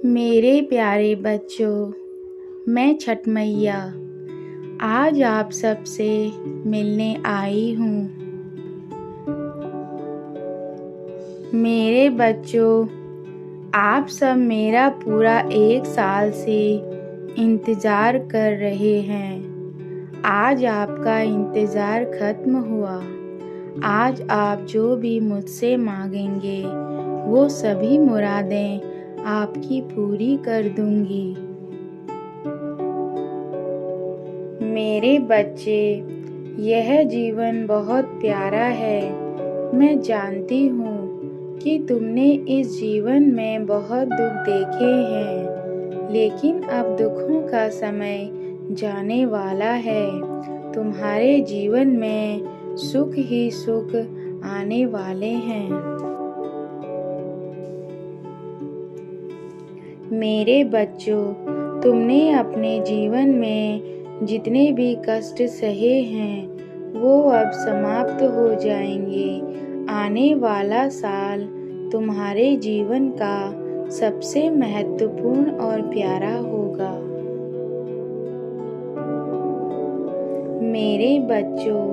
मेरे प्यारे बच्चों, मैं छठ मैया आज आप सबसे मिलने आई हूँ। मेरे बच्चों, आप सब मेरा पूरा 1 साल से इंतज़ार कर रहे हैं। आज आपका इंतज़ार ख़त्म हुआ। आज आप जो भी मुझसे मांगेंगे वो सभी मुरादें आपकी पूरी कर दूंगी। मेरे बच्चे, यह जीवन बहुत प्यारा है। मैं जानती हूँ कि तुमने इस जीवन में बहुत दुख देखे हैं, लेकिन अब दुखों का समय जाने वाला है। तुम्हारे जीवन में सुख ही सुख आने वाले हैं। मेरे बच्चों, तुमने अपने जीवन में जितने भी कष्ट सहे हैं वो अब समाप्त हो जाएंगे। आने वाला साल तुम्हारे जीवन का सबसे महत्वपूर्ण और प्यारा होगा। मेरे बच्चों,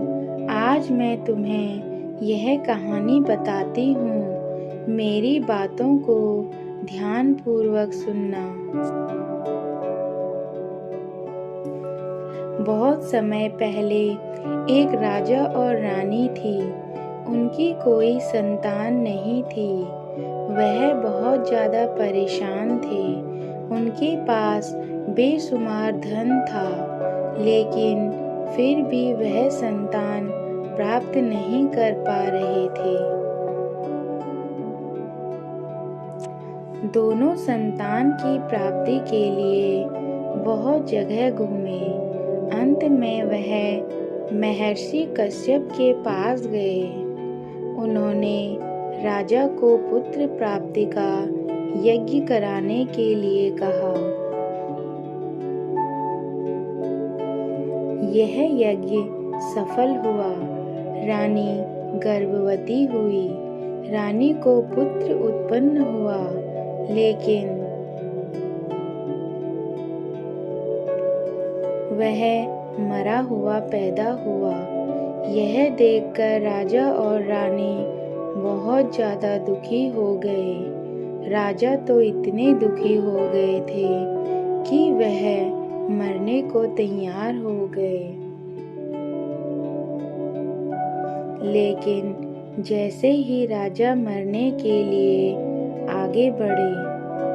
आज मैं तुम्हें यह कहानी बताती हूँ। मेरी बातों को ध्यानपूर्वक सुनना। बहुत समय पहले एक राजा और रानी थी। उनकी कोई संतान नहीं थी। वह बहुत ज़्यादा परेशान थे। उनके पास बेशुमार धन था, लेकिन फिर भी वह संतान प्राप्त नहीं कर पा रहे थे। दोनों संतान की प्राप्ति के लिए बहुत जगह घूमे। अंत में वह महर्षि कश्यप के पास गए। उन्होंने राजा को पुत्र प्राप्ति का यज्ञ कराने के लिए कहा। यह यज्ञ सफल हुआ। रानी गर्भवती हुई। रानी को पुत्र उत्पन्न हुआ, लेकिन वह मरा हुआ पैदा हुआ। यह देखकर राजा और रानी बहुत ज़्यादा दुखी हो गए। राजा तो इतने दुखी हो गए थे कि वह मरने को तैयार हो गए। लेकिन जैसे ही राजा मरने के लिए आगे बढ़े,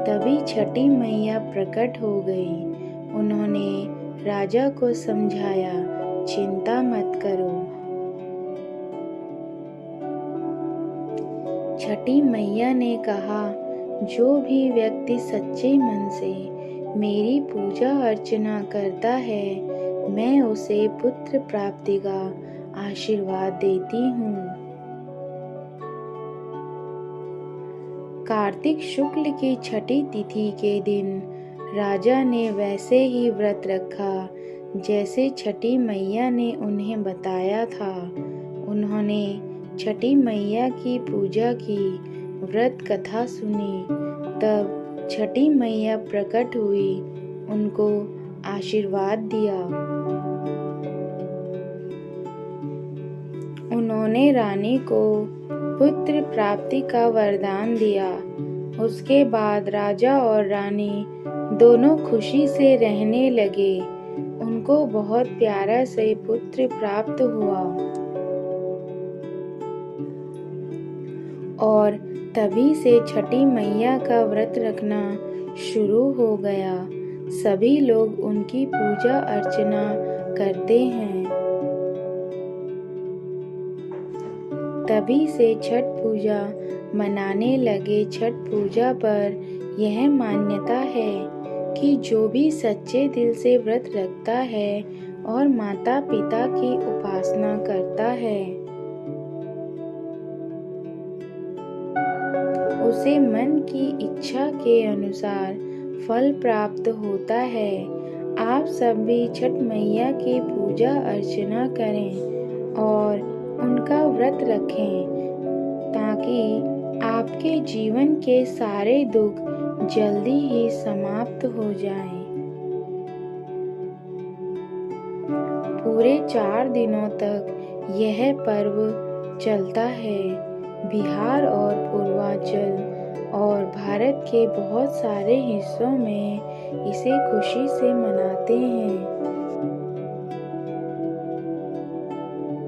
तभी छठी मैया प्रकट हो गई। उन्होंने राजा को समझाया, चिंता मत करो। छठी मैया ने कहा, जो भी व्यक्ति सच्चे मन से मेरी पूजा अर्चना करता है, मैं उसे पुत्र प्राप्ति का आशीर्वाद देती हूँ। कार्तिक शुक्ल की छठी तिथि के दिन राजा ने वैसे ही व्रत रखा जैसे छठी मैया ने उन्हें बताया था। उन्होंने छठी मैया की पूजा की, व्रत कथा सुनी। तब छठी मैया प्रकट हुई, उनको आशीर्वाद दिया। उन्होंने रानी को पुत्र प्राप्ति का वरदान दिया। उसके बाद राजा और रानी दोनों खुशी से रहने लगे। उनको बहुत प्यारा से पुत्र प्राप्त हुआ। और तभी से छठी मैया का व्रत रखना शुरू हो गया। सभी लोग उनकी पूजा अर्चना करते हैं। तभी से छठ पूजा मनाने लगे। छठ पूजा पर यह मान्यता है कि जो भी सच्चे दिल से व्रत रखता है और माता पिता की उपासना करता है, उसे मन की इच्छा के अनुसार फल प्राप्त होता है। आप सब भी छठ मैया की पूजा अर्चना करें और उनका व्रत रखें, ताकि आपके जीवन के सारे दुख जल्दी ही समाप्त हो जाएं। पूरे 4 दिनों तक यह पर्व चलता है। बिहार और पूर्वांचल और भारत के बहुत सारे हिस्सों में इसे खुशी से मनाते हैं।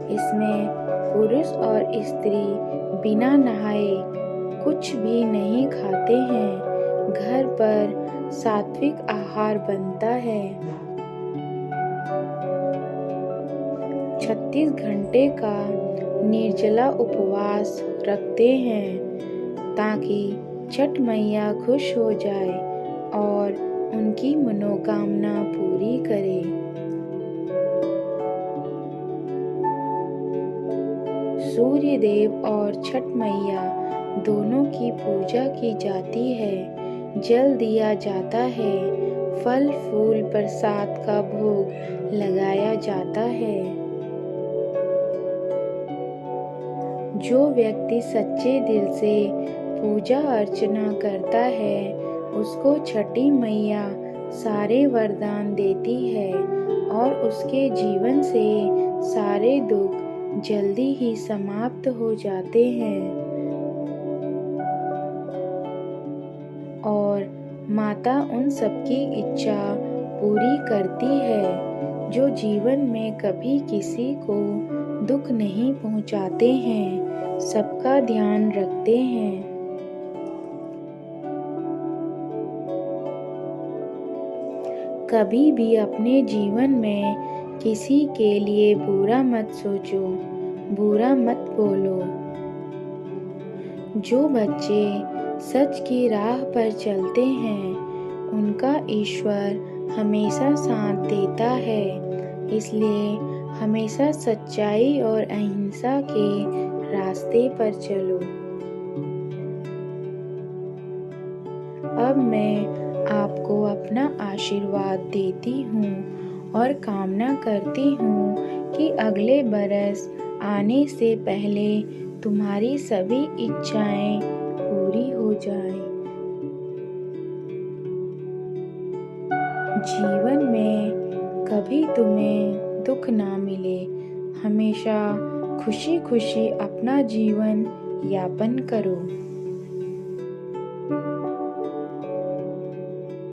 इसमें पुरुष और स्त्री बिना नहाए कुछ भी नहीं खाते हैं। घर पर सात्विक आहार बनता है। 36 घंटे का निर्जला उपवास रखते हैं ताकि छठ मैया खुश हो जाए और उनकी मनोकामना पूरी करे। सूर्य देव और छठ मैया दोनों की पूजा की जाती है। जल दिया जाता है। फल फूल प्रसाद का भोग लगाया जाता है। जो व्यक्ति सच्चे दिल से पूजा अर्चना करता है उसको छठी मैया सारे वरदान देती है और उसके जीवन से सारे दुख जल्दी ही समाप्त हो जाते हैं। और माता उन सबकी इच्छा पूरी करती है जो जीवन में कभी किसी को दुख नहीं पहुंचाते हैं, सबका ध्यान रखते हैं। कभी भी अपने जीवन में किसी के लिए बुरा मत सोचो, बुरा मत बोलो। जो बच्चे सच की राह पर चलते हैं उनका ईश्वर हमेशा साथ देता है। इसलिए हमेशा सच्चाई और अहिंसा के रास्ते पर चलो। अब मैं आपको अपना आशीर्वाद देती हूँ और कामना करती हूँ कि अगले बरस आने से पहले तुम्हारी सभी इच्छाएं पूरी हो जाएं। जीवन में कभी तुम्हें दुख ना मिले। हमेशा खुशी खुशी अपना जीवन यापन करो।